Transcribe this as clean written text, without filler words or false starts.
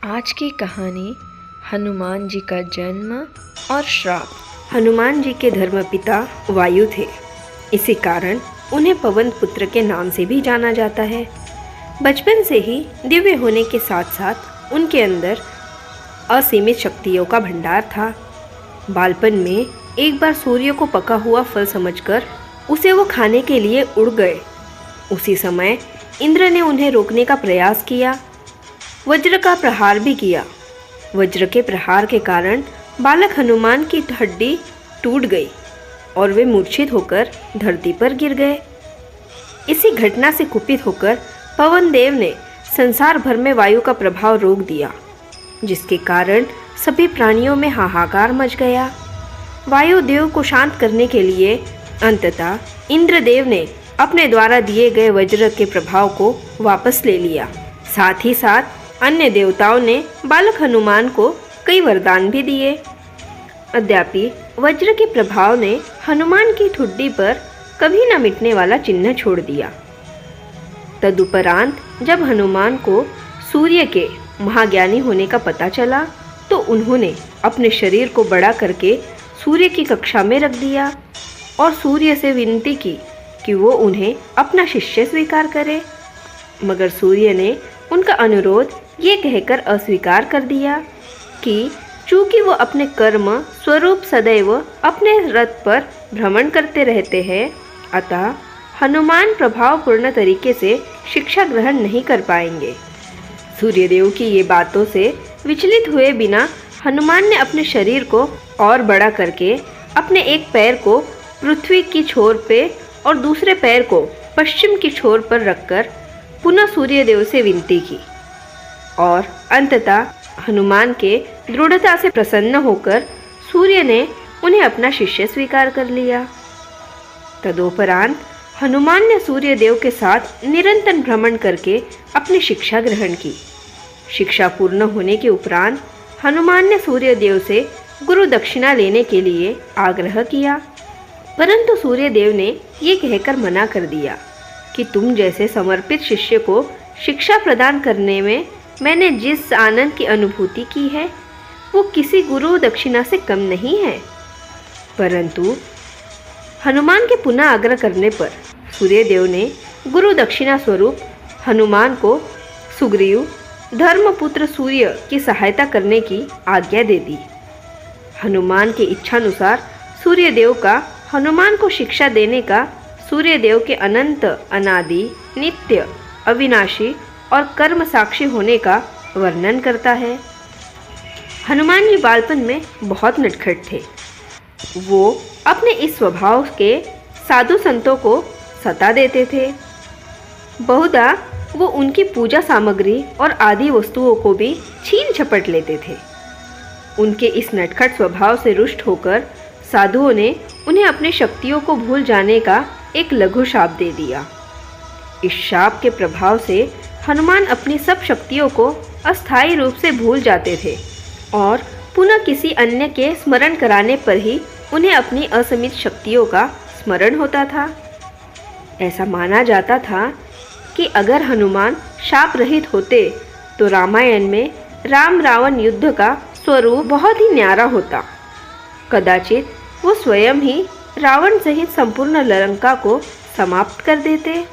आज की कहानी हनुमान जी का जन्म और श्राप। हनुमान जी के धर्मपिता वायु थे। इसी कारण उन्हें पवन पुत्र के नाम से भी जाना जाता है। बचपन से ही दिव्य होने के साथ साथ उनके अंदर असीमित शक्तियों का भंडार था। बालपन में एक बार सूर्य को पका हुआ फल समझकर उसे वो खाने के लिए उड़ गए। उसी समय इंद्र ने उन्हें रोकने का प्रयास किया, वज्र का प्रहार भी किया। वज्र के प्रहार के कारण बालक हनुमान की हड्डी टूट गई और वे मूर्छित होकर धरती पर गिर गए। इसी घटना से कुपित होकर पवन देव ने संसार भर में वायु का प्रभाव रोक दिया, जिसके कारण सभी प्राणियों में हाहाकार मच गया। वायु देव को शांत करने के लिए अंततः इंद्रदेव ने अपने द्वारा दिए गए वज्र के प्रभाव को वापस ले लिया। साथ ही साथ अन्य देवताओं ने बालक हनुमान को कई वरदान भी दिए। अद्यापि वज्र के प्रभाव ने हनुमान की ठुड्डी पर कभी न मिटने वाला चिन्ह छोड़ दिया। तदुपरांत जब हनुमान को सूर्य के महाज्ञानी होने का पता चला तो उन्होंने अपने शरीर को बड़ा करके सूर्य की कक्षा में रख दिया और सूर्य से विनती की कि वो उन्हें अपना शिष्य स्वीकार करे। मगर सूर्य ने उनका अनुरोध ये कहकर अस्वीकार कर दिया कि चूंकि वो अपने कर्म स्वरूप सदैव अपने रथ पर भ्रमण करते रहते हैं, अतः हनुमान प्रभावपूर्ण तरीके से शिक्षा ग्रहण नहीं कर पाएंगे। सूर्यदेव की ये बातों से विचलित हुए बिना हनुमान ने अपने शरीर को और बड़ा करके अपने एक पैर को पृथ्वी की छोर पे और दूसरे पैर को पश्चिम की छोर पर रखकर पुनः सूर्यदेव से विनती की और अंततः हनुमान के दृढ़ता से प्रसन्न होकर सूर्य ने उन्हें अपना शिष्य स्वीकार कर लिया। तदोपरांत हनुमान ने सूर्यदेव के साथ निरंतर भ्रमण करके अपनी शिक्षा ग्रहण की। शिक्षा पूर्ण होने के उपरांत हनुमान ने सूर्यदेव से गुरु दक्षिणा लेने के लिए आग्रह किया, परंतु सूर्यदेव ने ये कहकर मना कर दिया कि तुम जैसे समर्पित शिष्य को शिक्षा प्रदान करने में मैंने जिस आनंद की अनुभूति की है वो किसी गुरु दक्षिणा से कम नहीं है। परंतु हनुमान के पुनः आग्रह करने पर सूर्यदेव ने गुरु दक्षिणा स्वरूप हनुमान को सुग्रीव धर्मपुत्र सूर्य की सहायता करने की आज्ञा दे दी। हनुमान की इच्छानुसार सूर्यदेव का हनुमान को शिक्षा देने का सूर्यदेव के अनंत अनादि नित्य अविनाशी और कर्म साक्षी होने का वर्णन करता है। हनुमान जी बालपन में बहुत नटखट थे। वो अपने इस स्वभाव के साधु संतों को सता देते थे। बहुधा वो उनकी पूजा सामग्री और आदि वस्तुओं को भी छीन झपट लेते थे। उनके इस नटखट स्वभाव से रुष्ट होकर साधुओं ने उन्हें अपने शक्तियों को भूल जाने का एक लघु शाप दे दिया। इस शाप के प्रभाव से हनुमान अपनी सब शक्तियों को अस्थायी रूप से भूल जाते थे और पुनः किसी अन्य के स्मरण कराने पर ही उन्हें अपनी असीमित शक्तियों का स्मरण होता था। ऐसा माना जाता था कि अगर हनुमान शाप रहित होते तो रामायण में राम रावण युद्ध का स्वरूप बहुत ही न्यारा होता। कदाचित वो स्वयं ही रावण सहित संपूर्ण लंका को समाप्त कर देते।